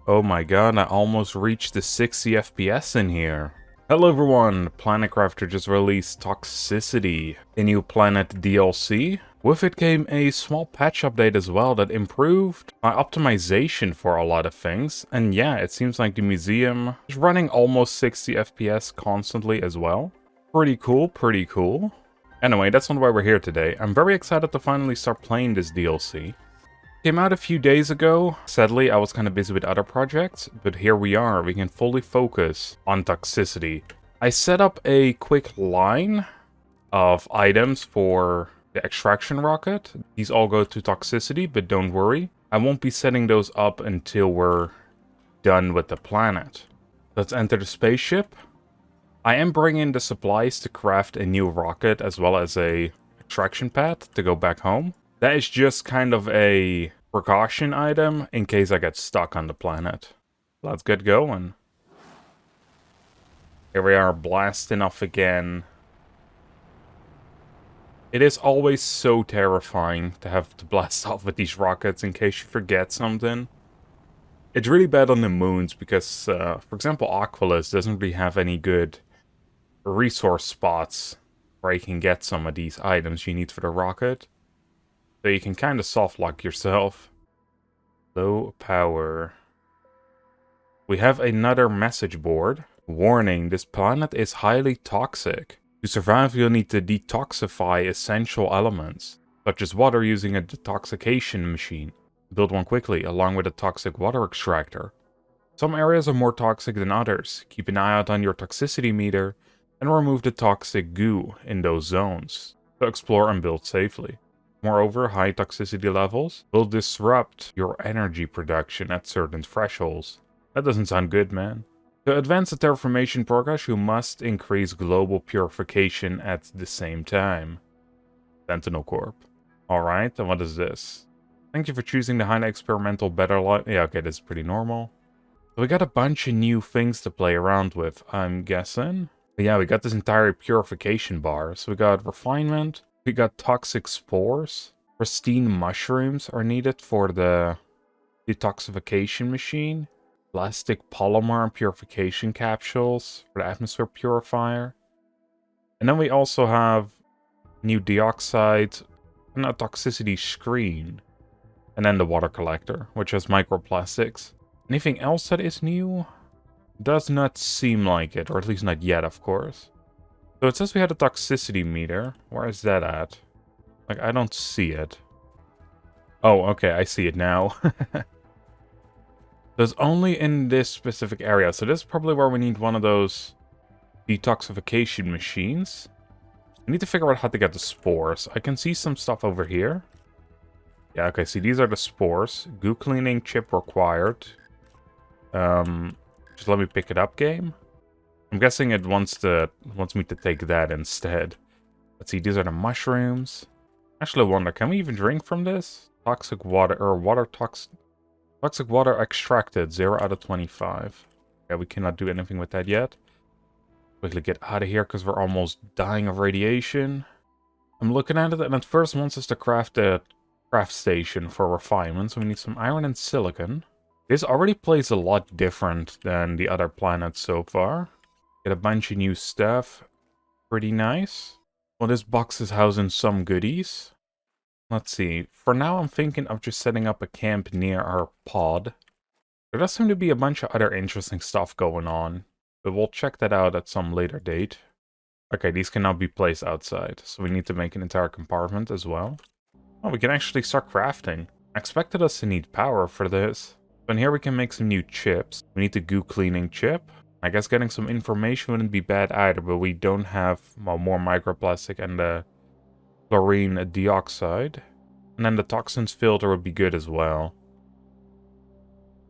Oh my god, I almost reached the 60 FPS in here. Hello everyone, Planet Crafter just released Toxicity, a new planet DLC. With it came a small patch update as well that improved my optimization for a lot of things. And yeah, it seems like the museum is running almost 60 FPS constantly as well. Pretty cool, pretty cool. Anyway, that's not why we're here today. I'm very excited to finally start playing this DLC. Came out a few days ago. Sadly, I was kind of busy with other projects, but here we are. We can fully focus on Toxicity. I set up a quick line of items for the extraction rocket. These all go to Toxicity, but don't worry. I won't be setting those up until we're done with the planet. Let's enter the spaceship. I am bringing the supplies to craft a new rocket as well as a extraction pad to go back home. That is just kind of a precaution item in case I get stuck on the planet. Let's get going. Here we are, blasting off again. It is always so terrifying to have to blast off with these rockets in case you forget something. It's really bad on the moons because, for example, Aquilus doesn't really have any good resource spots where you can get some of these items you need for the rocket. So you can kind of soft lock yourself. Low power. We have another message board. Warning, this planet is highly toxic. To survive, you'll need to detoxify essential elements, such as water using a detoxification machine. Build one quickly, along with a toxic water extractor. Some areas are more toxic than others. Keep an eye out on your toxicity meter, and remove the toxic goo in those zones to explore and build safely. Moreover, high toxicity levels will disrupt your energy production at certain thresholds. That doesn't sound good, man. To advance the Terraformation progress, you must increase global purification at the same time. Sentinel Corp. Alright, and what is this? Thank you for choosing the highly experimental better life. Yeah, okay, this is pretty normal. So we got a bunch of new things to play around with, I'm guessing. But yeah, we got this entire purification bar. So we got refinement. We got toxic spores. Pristine mushrooms are needed for the detoxification machine. Plastic polymer purification capsules for the atmosphere purifier. And then we also have new dioxide and a toxicity screen. And then the water collector, which has microplastics. Anything else that is new? Does not seem like it, or at least not yet, of course. So it says we had a toxicity meter. Where is that at? Like, I don't see it. Oh, okay, I see it now. There's only in this specific area, so this is probably where we need one of those detoxification machines. I need to figure out how to get the spores. I can see some stuff over here. Yeah, okay, see, these are the spores. Goo cleaning chip required. Just let me pick it up, game. I'm guessing it wants me to take that instead. Let's see, these are the mushrooms. Actually, I wonder, can we even drink from this? Toxic water, or toxic water extracted, 0 out of 25. Yeah, we cannot do anything with that yet. Quickly get out of here, because we're almost dying of radiation. I'm looking at it, and it first wants us to craft a craft station for refinement, so we need some iron and silicon. This already plays a lot different than the other planets so far. Get a bunch of new stuff. Pretty nice. Well, this box is housing some goodies. Let's see. For now, I'm thinking of just setting up a camp near our pod. There does seem to be a bunch of other interesting stuff going on, but we'll check that out at some later date. Okay, these can now be placed outside, so we need to make an entire compartment as well. Oh, we can actually start crafting. I expected us to need power for this. And here we can make some new chips. We need the goo cleaning chip. I guess getting some information wouldn't be bad either, but we don't have, well, more microplastic and the chlorine dioxide. And then the toxins filter would be good as well.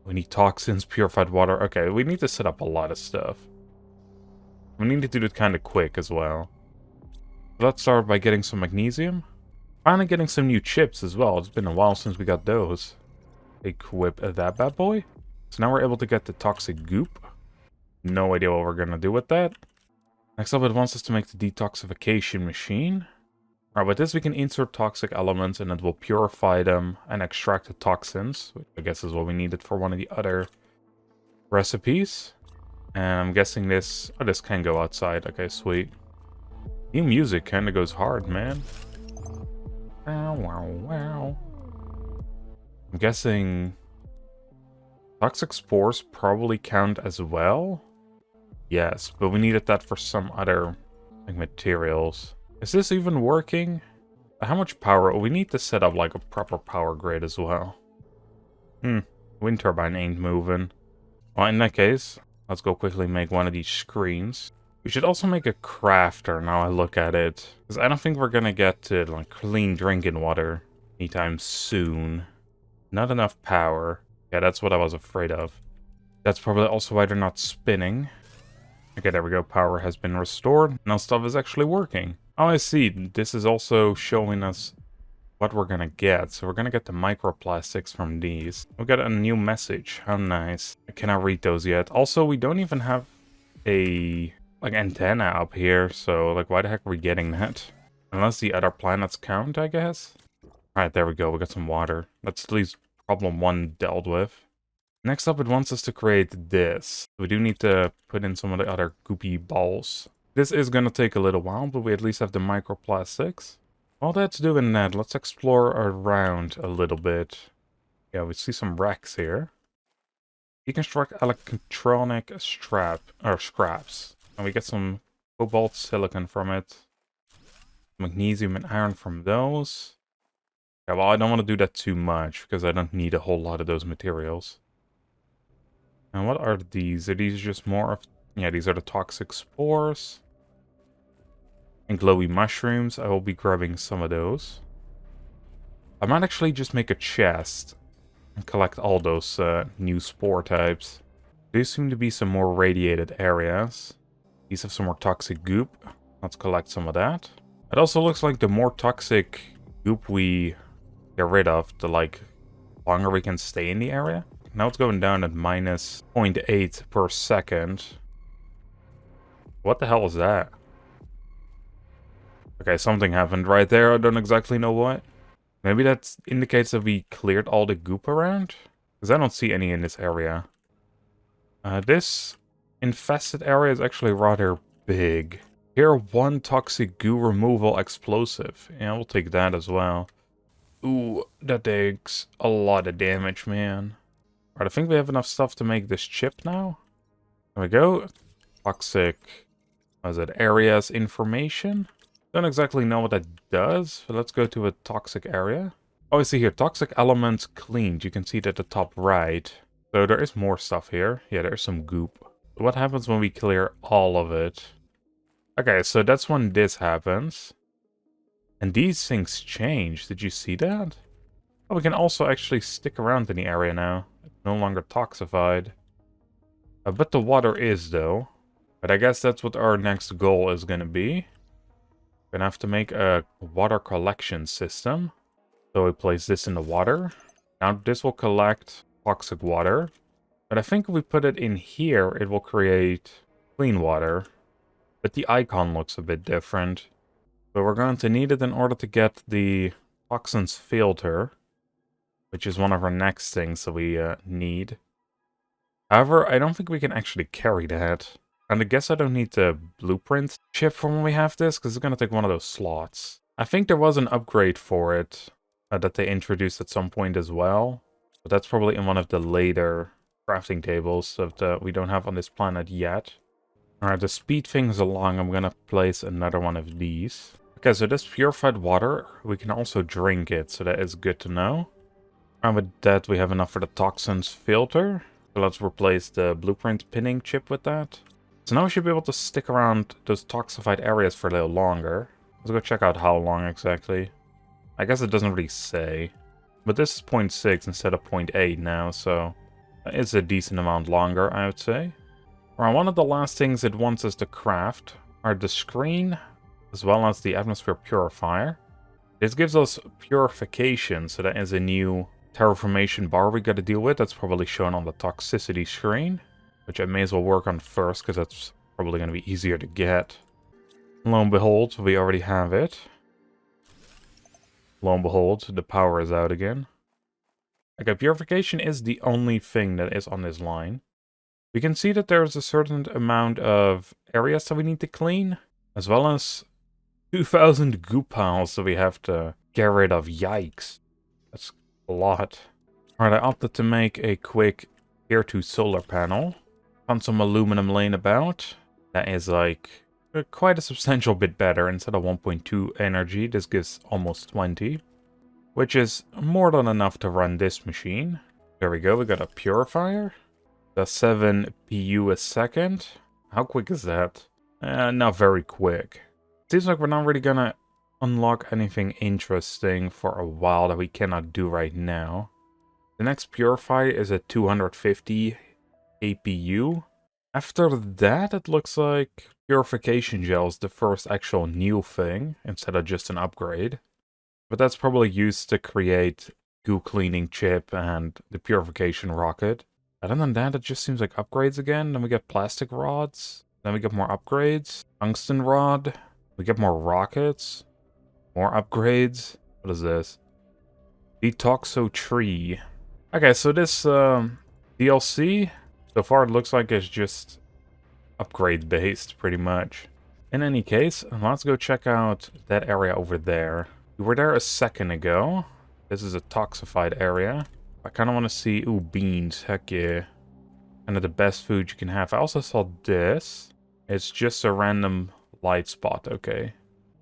We need toxins, purified water. Okay, we need to set up a lot of stuff. We need to do it kind of quick as well. Let's start by getting some magnesium. Finally getting some new chips as well. It's been a while since we got those. Equip that bad boy. So now we're able to get the toxic goop. No idea what we're gonna do with that. Next up, it wants us to make the detoxification machine. Alright, with this we can insert toxic elements and it will purify them and extract the toxins, which I guess is what we needed for one of the other recipes. And I'm guessing this... Oh, this can go outside. Okay, sweet. New music kinda goes hard, man. Wow, wow, wow. I'm guessing... Toxic spores probably count as well? Yes, but we needed that for some other like materials. Is this even working? How much power? We need to set up like a proper power grid as well. Wind turbine ain't moving. Well, in that case, let's go quickly make one of these screens. We should also make a crafter now I look at it. Because I don't think we're gonna get to like clean drinking water anytime soon. Not enough power. Yeah, that's what I was afraid of. That's probably also why they're not spinning. Okay, there we go. Power has been restored. Now stuff is actually working. Oh, I see. This is also showing us what we're gonna get. So we're gonna get the microplastics from these. We got a new message. How nice. I cannot read those yet. Also, we don't even have a like antenna up here. So like, why the heck are we getting that? Unless the other planets count, I guess. Alright, there we go. We got some water. That's at least problem 1 dealt with. Next up, it wants us to create this. We do need to put in some of the other goopy balls. This is going to take a little while, but we at least have the microplastics. While that's doing that, let's explore around a little bit. Yeah, we see some wrecks here. Deconstruct electronic scraps. And we get some cobalt silicon from it. Magnesium and iron from those. Yeah, well, I don't want to do that too much, because I don't need a whole lot of those materials. And what are these? Are these just more of... Yeah, these are the toxic spores. And glowy mushrooms. I will be grabbing some of those. I might actually just make a chest and collect all those new spore types. These seem to be some more radiated areas. These have some more toxic goop. Let's collect some of that. It also looks like the more toxic goop we get rid of, the longer we can stay in the area. Now it's going down at minus 0.8 per second. What the hell is that? Okay, something happened right there. I don't exactly know what. Maybe that indicates that we cleared all the goop around? Because I don't see any in this area. This infested area is actually rather big. Here, 1 toxic goo removal explosive. Yeah, we'll take that as well. Ooh, that takes a lot of damage, man. Alright, I think we have enough stuff to make this chip now. There we go. Toxic... What is it? Areas information? Don't exactly know what that does, but let's go to a toxic area. Oh, I see here. Toxic elements cleaned. You can see it at the top right. So there is more stuff here. Yeah, there's some goop. What happens when we clear all of it? Okay, so that's when this happens. And these things change. Did you see that? Oh, we can also actually stick around in the area now. No longer toxified. But the water is, though. But I guess that's what our next goal is going to be. We're going to have to make a water collection system. So we place this in the water. Now this will collect toxic water. But I think if we put it in here, it will create clean water. But the icon looks a bit different. But we're going to need it in order to get the toxins filter. Which is one of our next things that we need. However, I don't think we can actually carry that. And I guess I don't need the blueprint chip for when we have this, because it's going to take one of those slots. I think there was an upgrade for it that they introduced at some point as well. But that's probably in one of the later crafting tables that we don't have on this planet yet. Alright, to speed things along, I'm going to place another one of these. Okay, so this purified water, we can also drink it, so that is good to know. And with that, we have enough for the toxins filter. So let's replace the blueprint pinning chip with that. So now we should be able to stick around those toxified areas for a little longer. Let's go check out how long exactly. I guess it doesn't really say. But this is 0.6 instead of 0.8 now, so it's a decent amount longer, I would say. Alright, one of the last things it wants us to craft are the screen, as well as the atmosphere purifier. This gives us purification, so that is a new Terraformation bar we got to deal with. That's probably shown on the toxicity screen, which I may as well work on first, because that's probably going to be easier to get. Lo and behold, we already have it. Lo and behold, the power is out again. Okay, purification is the only thing that is on this line. We can see that there's a certain amount of areas that we need to clean, as well as 2,000 goop piles that we have to get rid of. Yikes. That's a lot. Alright, I opted to make a quick tier 2 solar panel. Found some aluminum laying about. That is like quite a substantial bit better. Instead of 1.2 energy, this gives almost 20. Which is more than enough to run this machine. There we go, we got a purifier. Does 7 PU a second. How quick is that? Not very quick. Seems like we're not really gonna unlock anything interesting for a while that we cannot do right now. The next purifier is a 250 APU. After that, it looks like purification gel is the first actual new thing, instead of just an upgrade. But that's probably used to create goo cleaning chip and the purification rocket. Other than that, it just seems like upgrades again. Then we get plastic rods. Then we get more upgrades. Tungsten rod. We get more rockets. More upgrades. What is this? Detoxo tree. Okay, so this DLC, so far it looks like it's just upgrade based, pretty much. In any case, let's go check out that area over there. We were there a second ago. This is a toxified area. I kind of want to see... Ooh, beans. Heck yeah. Kind of the best food you can have. I also saw this. It's just a random light spot. Okay.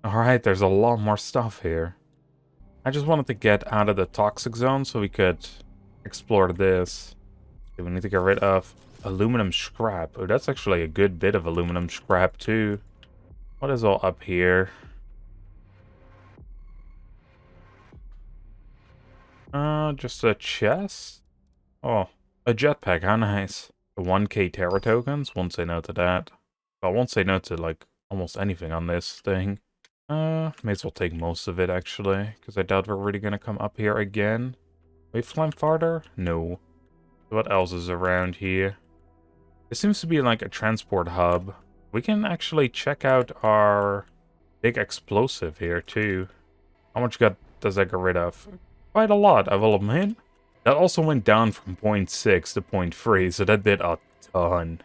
Alright, there's a lot more stuff here. I just wanted to get out of the toxic zone so we could explore this. Okay, we need to get rid of aluminum scrap. Oh, that's actually a good bit of aluminum scrap too. What is all up here? Just a chest? Oh, a jetpack, how nice. The 1k Terra tokens, won't say no to that. I won't say no to, like, almost anything on this thing. May as well take most of it, actually, because I doubt we're really gonna come up here again. Wait, climb farther? No. What else is around here? It seems to be like a transport hub. We can actually check out our big explosive here, too. How much does that get rid of? Quite a lot, I will admit. That also went down from 0.6 to 0.3, so that did a ton.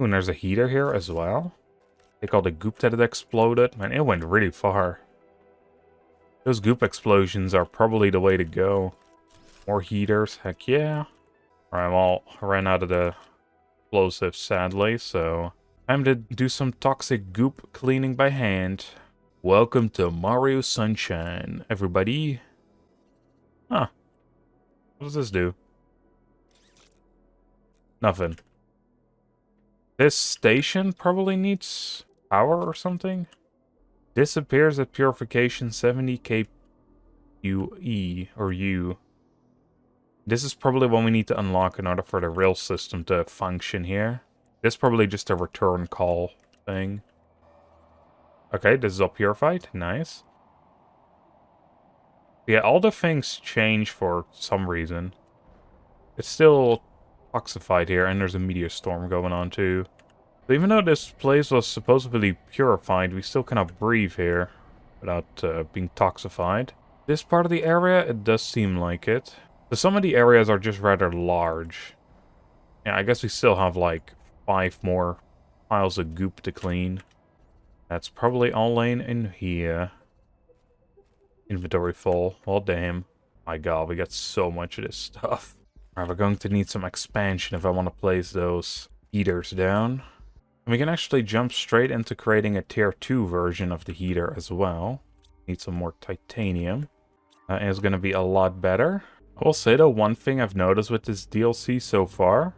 Ooh, and there's a heater here as well. Take all the goop that it exploded. Man, it went really far. Those goop explosions are probably the way to go. More heaters, heck yeah. Alright, well, I ran out of the explosives, sadly, so... time to do some toxic goop cleaning by hand. Welcome to Mario Sunshine, everybody. Huh. What does this do? Nothing. This station probably needs power or something. Disappears at purification 70 kUE or U. This is probably what we need to unlock in order for the rail system to function here. This is probably just a return call thing. Okay, this is all purified. Nice. Yeah, all the things change for some reason. It's still toxified here, and there's a meteor storm going on too. So even though this place was supposedly purified, we still cannot breathe here without being toxified. This part of the area, it does seem like it. So some of the areas are just rather large. Yeah, I guess we still have like 5 more piles of goop to clean. That's probably all laying in here. Inventory full. Well, damn. My god, we got so much of this stuff. Alright, we're going to need some expansion if I want to place those heaters down. And we can actually jump straight into creating a tier 2 version of the heater as well. Need some more titanium. That is going to be a lot better. I will say though, one thing I've noticed with this DLC so far,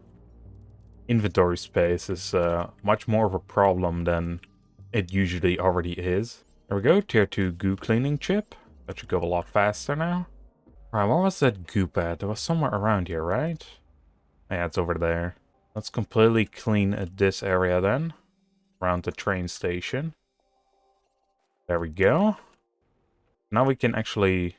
inventory space is much more of a problem than it usually already is. There we go, tier 2 goo cleaning chip. That should go a lot faster now. Alright, where was that goop at? It was somewhere around here, right? Yeah, it's over there. Let's completely clean this area then. Around the train station. There we go. Now we can actually,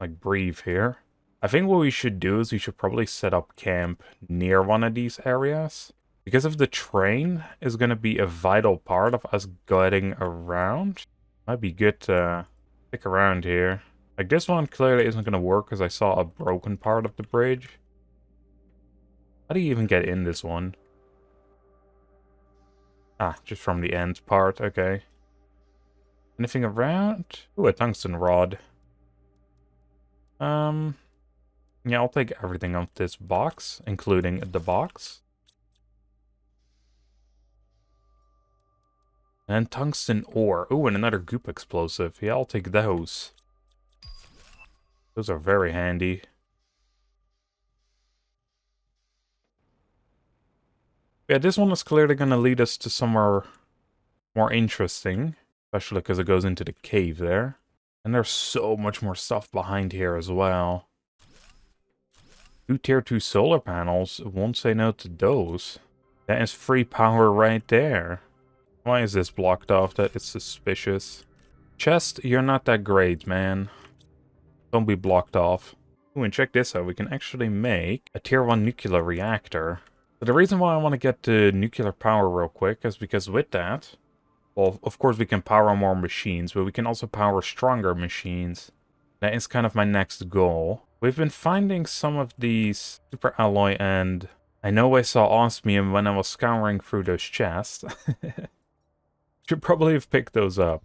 like, breathe here. I think what we should do is we should probably set up camp near one of these areas. Because if the train is going to be a vital part of us getting around, might be good to stick around here. Like, this one clearly isn't going to work because I saw a broken part of the bridge. How do you even get in this one? Ah, just from the end part, okay. Anything around? Ooh, a tungsten rod. Yeah, I'll take everything off this box, including the box. And tungsten ore. Ooh, and another goop explosive. Yeah, I'll take those. Those are very handy. Yeah, this one is clearly going to lead us to somewhere more interesting. Especially because it goes into the cave there. And there's so much more stuff behind here as well. 2 tier 2 solar panels. Won't say no to those. That is free power right there. Why is this blocked off? That is suspicious. Chest, you're not that great, man. Don't be blocked off. Ooh, and check this out. We can actually make a tier 1 nuclear reactor. So the reason why I want to get to nuclear power real quick is because with that, well, of course we can power more machines, but we can also power stronger machines. That is kind of my next goal. We've been finding some of these super alloy, and I know I saw osmium when I was scouring through those chests. Should probably have picked those up.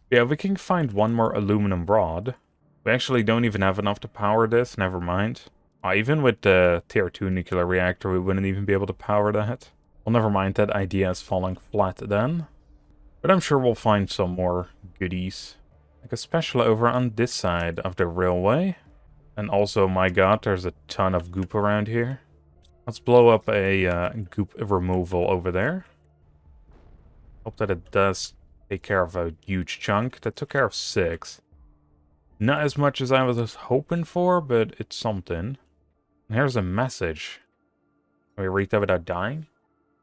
Yeah, we can find one more aluminum rod. We actually don't even have enough to power this, never mind. Even with the tier 2 nuclear reactor, we wouldn't even be able to power that. Well, never mind, that idea is falling flat then. But I'm sure we'll find some more goodies. Like especially over on this side of the railway. And also, my god, there's a ton of goop around here. Let's blow up a goop removal over there. Hope that it does take care of a huge chunk. That took care of 6. Not as much as I was hoping for, but it's something. And here's a message. Can we read that without dying?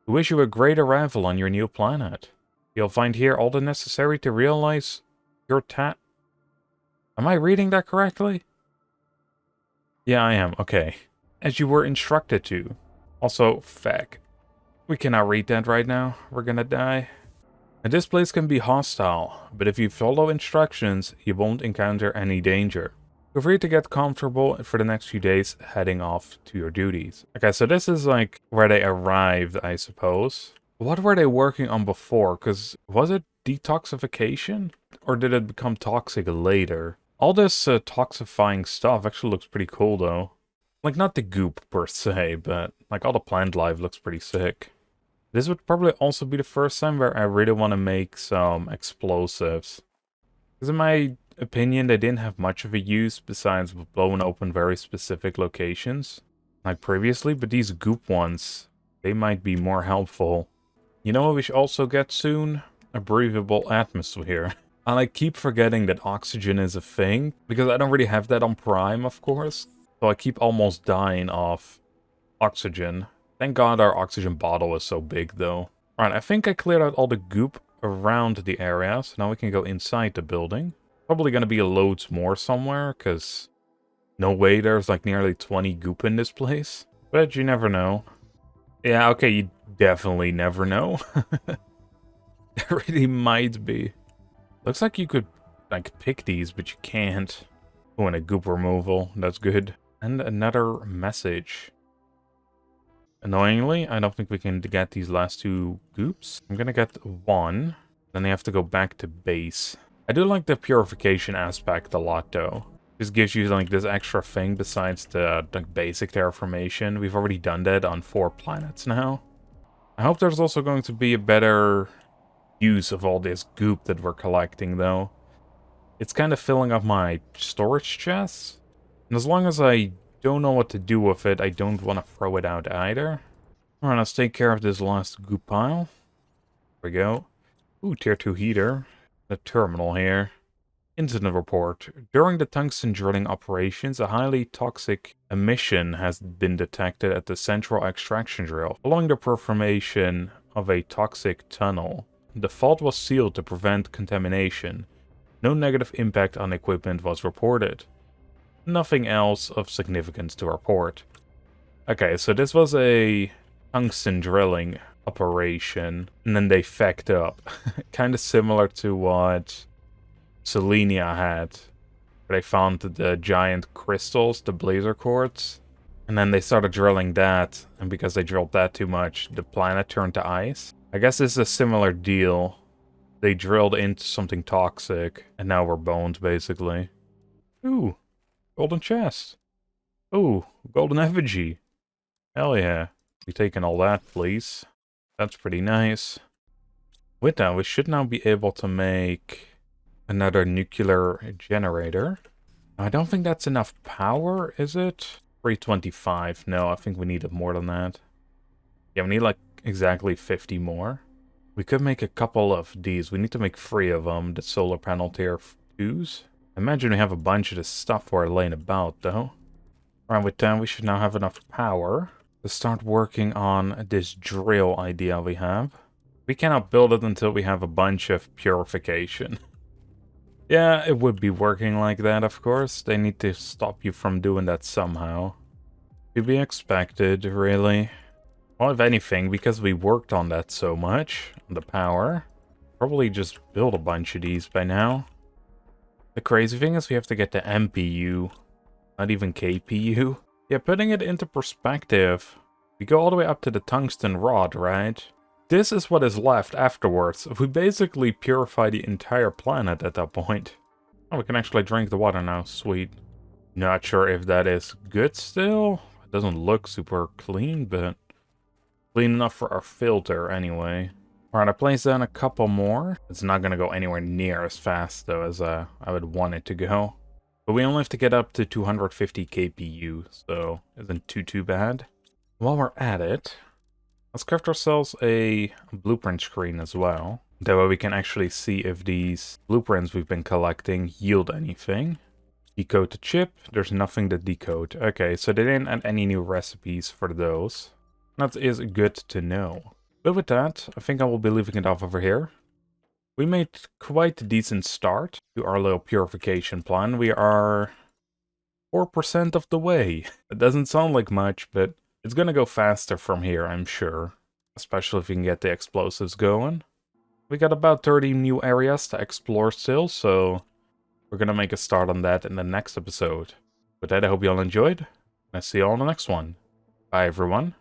We wish you a great arrival on your new planet. You'll find here all the necessary to realize your Am I reading that correctly? Yeah, I am. Okay. As you were instructed to. Also, feck. We cannot read that right now. We're gonna die. And this place can be hostile, but if you follow instructions, you won't encounter any danger. Feel free to get comfortable for the next few days heading off to your duties. Okay, so this is like where they arrived, I suppose. What were they working on before? Because was it detoxification? Or did it become toxic later? All this toxifying stuff actually looks pretty cool though. Like not the goop per se, but like all the plant life looks pretty sick. This would probably also be the first time where I really want to make some explosives. Because in my opinion, they didn't have much of a use besides blowing open very specific locations. Like previously, but these goop ones, they might be more helpful. You know what we should also get soon? A breathable atmosphere. I like keep forgetting that oxygen is a thing, because I don't really have that on Prime, of course. So I keep almost dying of oxygen. Thank God our oxygen bottle is so big, though. Alright, I think I cleared out all the goop around the area, so now we can go inside the building. Probably gonna be loads more somewhere, because no way there's like nearly 20 goop in this place. But you never know. Yeah, okay, you definitely never know. There really might be. Looks like you could, like, pick these, but you can't. Oh, and a goop removal. That's good. And another message. Annoyingly, I don't think we can get these last 2 goops. I'm gonna get 1. Then I have to go back to base. I do like the purification aspect a lot, though. This gives you, like, this extra thing besides the basic terraformation. We've already done that on 4 planets now. I hope there's also going to be a better use of all this goop that we're collecting, though. It's kind of filling up my storage chests. And as long as I don't know what to do with it, I don't want to throw it out either. Alright, let's take care of this last goop pile. There we go. Ooh, tier 2 heater. The terminal here. Incident report. During the tungsten drilling operations, a highly toxic emission has been detected at the central extraction drill, following the perforation of a toxic tunnel. The fault was sealed to prevent contamination. No negative impact on equipment was reported. Nothing else of significance to report. Okay, so this was a tungsten drilling operation, and then they fecked up. Kind of similar to what Selenia had, where they found the giant crystals, the blazer quartz, And then they started drilling that, and because they drilled that too much, the planet turned to ice. I guess this is a similar deal. They drilled into something toxic, and now we're boned, basically. Ooh, golden chest. Ooh, golden effigy. Hell yeah. Be taking all that, please. That's pretty nice. With that, we should now be able to make another nuclear generator. I don't think that's enough power, is it? 325. No, I think we need more than that. Yeah, we need like exactly 50 more. We could make a couple of these. We need to make 3 of them, the solar panel tier 2s. Imagine we have a bunch of this stuff for laying about, though. Alright, with that, we should now have enough power to start working on this drill idea we have. We cannot build it until we have a bunch of purification. Yeah, it would be working like that, of course. They need to stop you from doing that somehow. To be expected, really. Well, if anything, because we worked on that so much, on the power, probably just build a bunch of these by now. The crazy thing is we have to get the MPU, not even KPU. Yeah, putting it into perspective, we go all the way up to the tungsten rod, right? This is what is left afterwards. We basically purify the entire planet at that point. Oh, we can actually drink the water now. Sweet. Not sure if that is good still. It doesn't look super clean, but clean enough for our filter anyway. Alright, I placed down a couple more. It's not going to go anywhere near as fast, though, as I would want it to go. But we only have to get up to 250 kpu, so isn't too bad. While we're at it, let's craft ourselves a blueprint screen as well. That way we can actually see if these blueprints we've been collecting yield anything. Decode the chip. There's nothing to decode. Okay, so they didn't add any new recipes for those. That is good to know. But with that, I think I will be leaving it off over here. We made quite a decent start to our little purification plan. We are 4% of the way. It doesn't sound like much, but it's gonna go faster from here, I'm sure. Especially if we can get the explosives going. We got about 30 new areas to explore still, so we're gonna make a start on that in the next episode. With that, I hope you all enjoyed, and I'll see you all in the next one. Bye, everyone.